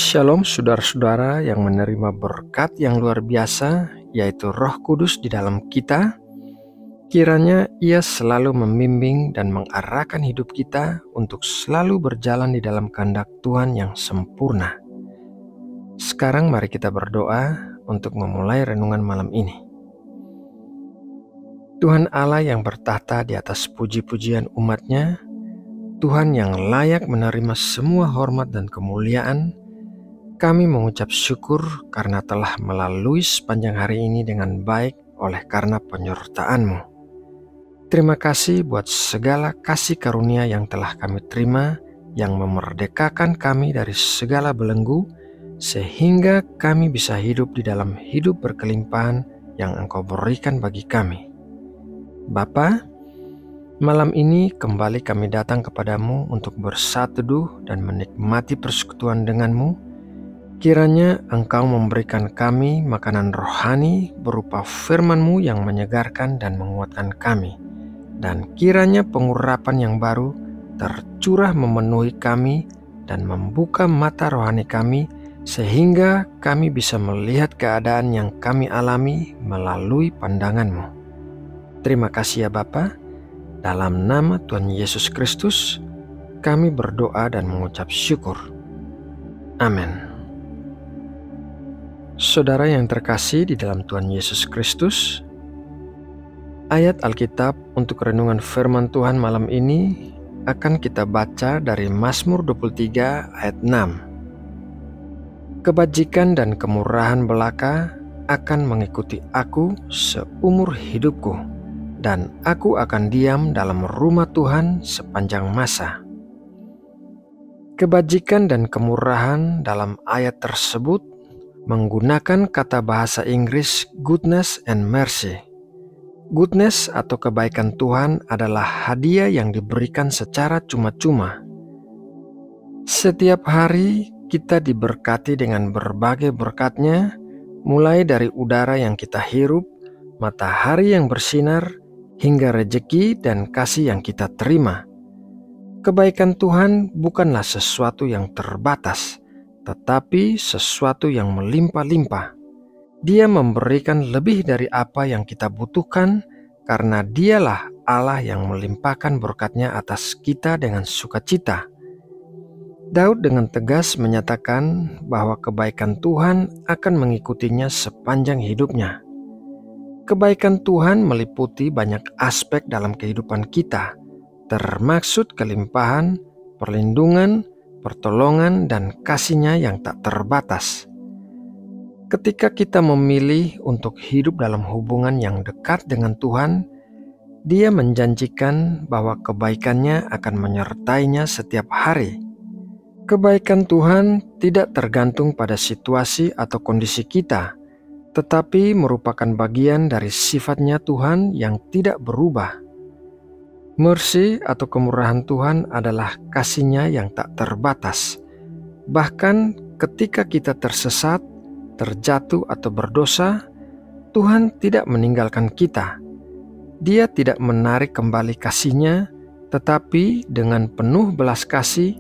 Shalom saudara-saudara yang menerima berkat yang luar biasa, yaitu Roh Kudus di dalam kita. Kiranya Ia selalu membimbing dan mengarahkan hidup kita untuk selalu berjalan di dalam kehendak Tuhan yang sempurna. Sekarang mari kita berdoa untuk memulai renungan malam ini. Tuhan Allah yang bertahta di atas puji-pujian umat-Nya, Tuhan yang layak menerima semua hormat dan kemuliaan, kami mengucap syukur karena telah melalui sepanjang hari ini dengan baik oleh karena penyertaan-Mu. Terima kasih buat segala kasih karunia yang telah kami terima, yang memerdekakan kami dari segala belenggu, sehingga kami bisa hidup di dalam hidup berkelimpahan yang Engkau berikan bagi kami. Bapa, malam ini kembali kami datang kepadamu untuk bersatu dan menikmati persekutuan denganmu. Kiranya Engkau memberikan kami makanan rohani berupa firman-Mu yang menyegarkan dan menguatkan kami. Dan kiranya pengurapan yang baru tercurah memenuhi kami dan membuka mata rohani kami, sehingga kami bisa melihat keadaan yang kami alami melalui pandangan-Mu. Terima kasih ya Bapa. Dalam nama Tuhan Yesus Kristus, kami berdoa dan mengucap syukur. Amin. Saudara yang terkasih di dalam Tuhan Yesus Kristus, ayat Alkitab untuk renungan firman Tuhan malam ini akan kita baca dari Mazmur 23 ayat 6. Kebajikan dan kemurahan belaka akan mengikuti aku seumur hidupku, dan aku akan diam dalam rumah Tuhan sepanjang masa. Kebajikan dan kemurahan dalam ayat tersebut menggunakan kata bahasa Inggris goodness and mercy. Goodness atau kebaikan Tuhan adalah hadiah yang diberikan secara cuma-cuma. Setiap hari kita diberkati dengan berbagai berkat-Nya, mulai dari udara yang kita hirup, matahari yang bersinar, hingga rejeki dan kasih yang kita terima. Kebaikan Tuhan bukanlah sesuatu yang terbatas, tetapi sesuatu yang melimpah-limpah. Dia memberikan lebih dari apa yang kita butuhkan, karena Dialah Allah yang melimpahkan berkat-Nya atas kita dengan sukacita. Daud dengan tegas menyatakan bahwa kebaikan Tuhan akan mengikutinya sepanjang hidupnya. Kebaikan Tuhan meliputi banyak aspek dalam kehidupan kita, termaksud kelimpahan, perlindungan, pertolongan, dan kasih-Nya yang tak terbatas. Ketika kita memilih untuk hidup dalam hubungan yang dekat dengan Tuhan, Dia menjanjikan bahwa kebaikan-Nya akan menyertainya setiap hari. Kebaikan Tuhan tidak tergantung pada situasi atau kondisi kita, tetapi merupakan bagian dari sifat-Nya Tuhan yang tidak berubah. Mercy atau kemurahan Tuhan adalah kasih-Nya yang tak terbatas. Bahkan ketika kita tersesat, terjatuh atau berdosa, Tuhan tidak meninggalkan kita. Dia tidak menarik kembali kasih-Nya, tetapi dengan penuh belas kasih,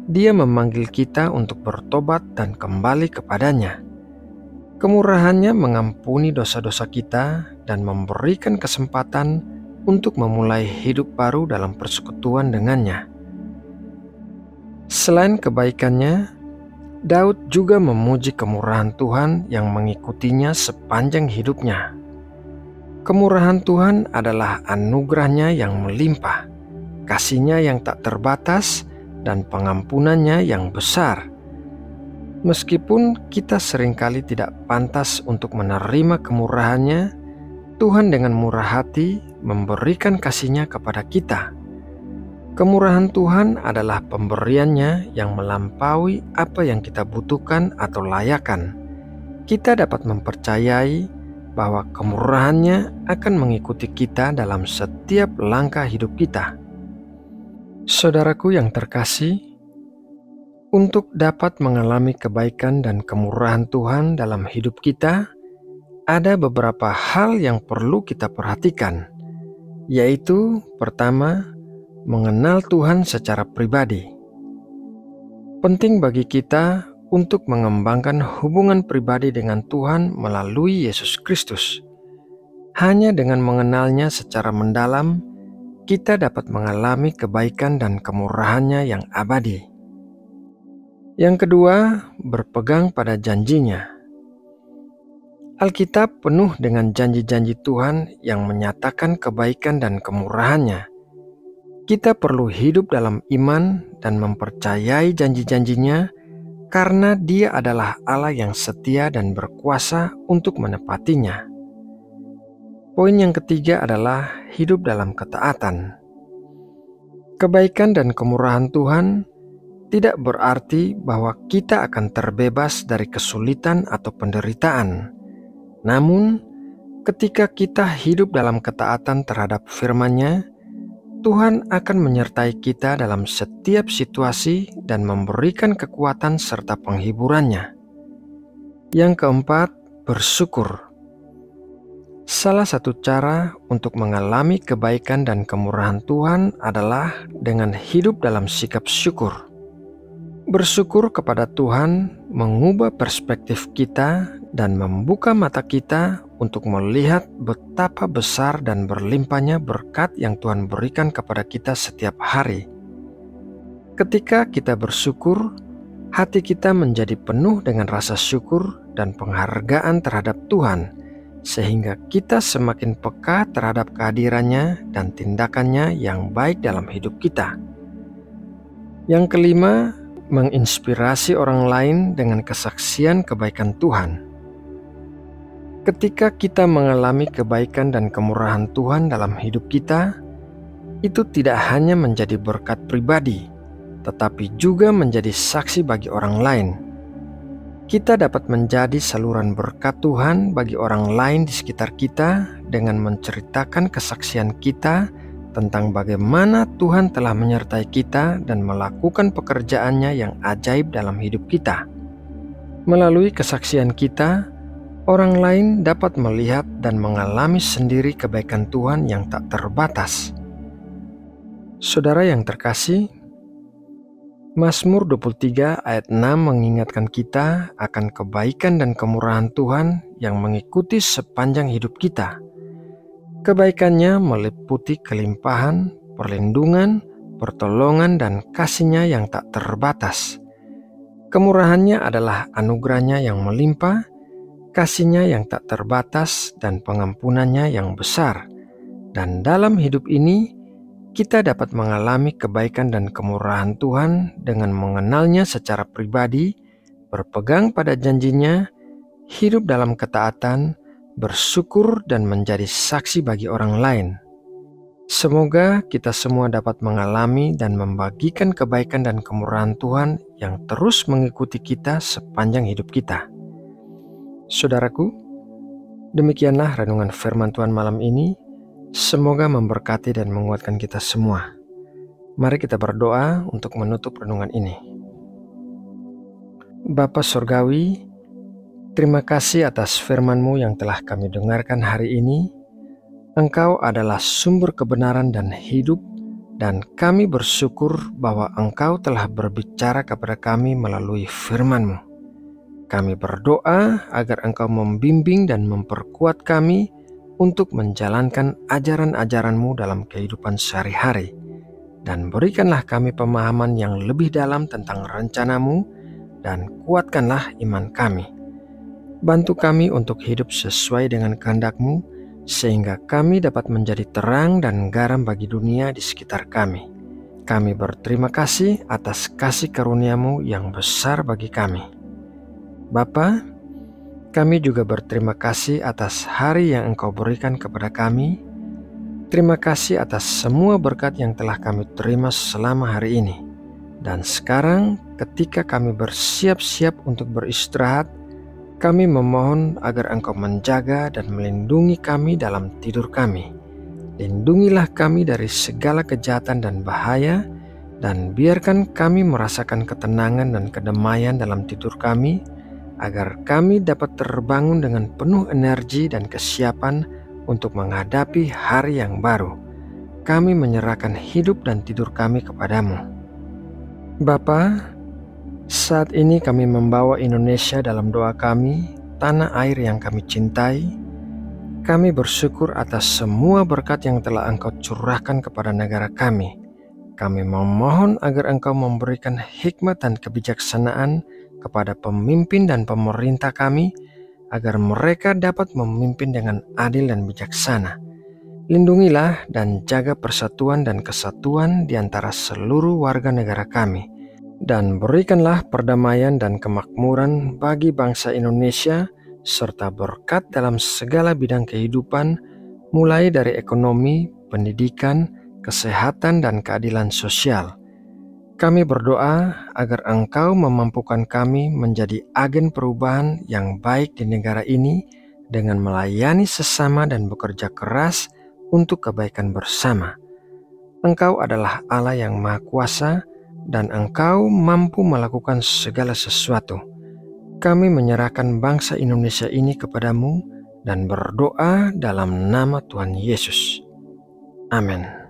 Dia memanggil kita untuk bertobat dan kembali kepada-Nya. Kemurahan-Nya mengampuni dosa-dosa kita dan memberikan kesempatan untuk memulai hidup baru dalam persekutuan dengannya. Selain kebaikan-Nya, Daud juga memuji kemurahan Tuhan yang mengikutinya sepanjang hidupnya. Kemurahan Tuhan adalah anugerah-Nya yang melimpah, kasih-Nya yang tak terbatas, dan pengampunan-Nya yang besar. Meskipun kita seringkali tidak pantas untuk menerima kemurahan-Nya, Tuhan dengan murah hati memberikan kasih-Nya kepada kita. Kemurahan Tuhan adalah pemberian-Nya yang melampaui apa yang kita butuhkan atau layakan. Kita dapat mempercayai bahwa kemurahan-Nya akan mengikuti kita dalam setiap langkah hidup kita. Saudaraku yang terkasih, untuk dapat mengalami kebaikan dan kemurahan Tuhan dalam hidup kita, ada beberapa hal yang perlu kita perhatikan, yaitu pertama, mengenal Tuhan secara pribadi. Penting bagi kita untuk mengembangkan hubungan pribadi dengan Tuhan melalui Yesus Kristus. Hanya dengan mengenalnya secara mendalam, kita dapat mengalami kebaikan dan kemurahan-Nya yang abadi. Yang kedua, berpegang pada janjinya. Alkitab penuh dengan janji-janji Tuhan yang menyatakan kebaikan dan kemurahan-Nya. Kita perlu hidup dalam iman dan mempercayai janji-janjinya karena Dia adalah Allah yang setia dan berkuasa untuk menepatinya. Poin yang ketiga adalah hidup dalam ketaatan. Kebaikan dan kemurahan Tuhan tidak berarti bahwa kita akan terbebas dari kesulitan atau penderitaan. Namun, ketika kita hidup dalam ketaatan terhadap firman-Nya, Tuhan akan menyertai kita dalam setiap situasi dan memberikan kekuatan serta penghiburannya. Yang keempat, bersyukur. Salah satu cara untuk mengalami kebaikan dan kemurahan Tuhan adalah dengan hidup dalam sikap syukur. Bersyukur kepada Tuhan mengubah perspektif kita dan membuka mata kita untuk melihat betapa besar dan berlimpahnya berkat yang Tuhan berikan kepada kita setiap hari. Ketika kita bersyukur, hati kita menjadi penuh dengan rasa syukur dan penghargaan terhadap Tuhan, sehingga kita semakin peka terhadap kehadirannya dan tindakannya yang baik dalam hidup kita. Yang kelima, menginspirasi orang lain dengan kesaksian kebaikan Tuhan. Ketika kita mengalami kebaikan dan kemurahan Tuhan dalam hidup kita, itu tidak hanya menjadi berkat pribadi, tetapi juga menjadi saksi bagi orang lain. Kita dapat menjadi saluran berkat Tuhan bagi orang lain di sekitar kita dengan menceritakan kesaksian kita tentang bagaimana Tuhan telah menyertai kita dan melakukan pekerjaannya yang ajaib dalam hidup kita. Melalui kesaksian kita, orang lain dapat melihat dan mengalami sendiri kebaikan Tuhan yang tak terbatas. Saudara yang terkasih, Mazmur 23 ayat 6 mengingatkan kita akan kebaikan dan kemurahan Tuhan yang mengikuti sepanjang hidup kita. Kebaikannya meliputi kelimpahan, perlindungan, pertolongan, dan kasih-Nya yang tak terbatas. Kemurahannya adalah anugerah-Nya yang melimpah, kasih-Nya yang tak terbatas, dan pengampunan-Nya yang besar. Dan dalam hidup ini, kita dapat mengalami kebaikan dan kemurahan Tuhan dengan mengenalnya secara pribadi, berpegang pada janji-Nya, hidup dalam ketaatan, bersyukur, dan menjadi saksi bagi orang lain. Semoga kita semua dapat mengalami dan membagikan kebaikan dan kemurahan Tuhan yang terus mengikuti kita sepanjang hidup kita. Saudaraku, demikianlah renungan firman Tuhan malam ini. Semoga memberkati dan menguatkan kita semua. Mari kita berdoa untuk menutup renungan ini. Bapa Surgawi, terima kasih atas firman-Mu yang telah kami dengarkan hari ini. Engkau adalah sumber kebenaran dan hidup, dan kami bersyukur bahwa Engkau telah berbicara kepada kami melalui firman-Mu. Kami berdoa agar Engkau membimbing dan memperkuat kami untuk menjalankan ajaran-ajaran-Mu dalam kehidupan sehari-hari, dan berikanlah kami pemahaman yang lebih dalam tentang rencana-Mu, dan kuatkanlah iman kami. Bantu kami untuk hidup sesuai dengan kehendak-Mu, sehingga kami dapat menjadi terang dan garam bagi dunia di sekitar kami. Kami berterima kasih atas kasih karunia-Mu yang besar bagi kami. Bapa, kami juga berterima kasih atas hari yang Engkau berikan kepada kami. Terima kasih atas semua berkat yang telah kami terima selama hari ini. Dan sekarang ketika kami bersiap-siap untuk beristirahat, kami memohon agar Engkau menjaga dan melindungi kami dalam tidur kami. Lindungilah kami dari segala kejahatan dan bahaya, dan biarkan kami merasakan ketenangan dan kedamaian dalam tidur kami, agar kami dapat terbangun dengan penuh energi dan kesiapan untuk menghadapi hari yang baru. Kami menyerahkan hidup dan tidur kami kepadamu. Bapa, Saat ini kami membawa Indonesia dalam doa kami, tanah air yang kami cintai. Kami bersyukur atas semua berkat yang telah Engkau curahkan kepada negara kami. Kami memohon agar Engkau memberikan hikmat dan kebijaksanaan kepada pemimpin dan pemerintah kami, agar mereka dapat memimpin dengan adil dan bijaksana. Lindungilah dan jaga persatuan dan kesatuan di antara seluruh warga negara kami. Dan berikanlah perdamaian dan kemakmuran bagi bangsa Indonesia, serta berkat dalam segala bidang kehidupan, mulai dari ekonomi, pendidikan, kesehatan, dan keadilan sosial. Kami berdoa agar Engkau memampukan kami menjadi agen perubahan yang baik di negara ini dengan melayani sesama dan bekerja keras untuk kebaikan bersama. Engkau adalah Allah yang Maha Kuasa, dan Engkau mampu melakukan segala sesuatu. Kami menyerahkan bangsa Indonesia ini kepadamu dan berdoa dalam nama Tuhan Yesus. Amin.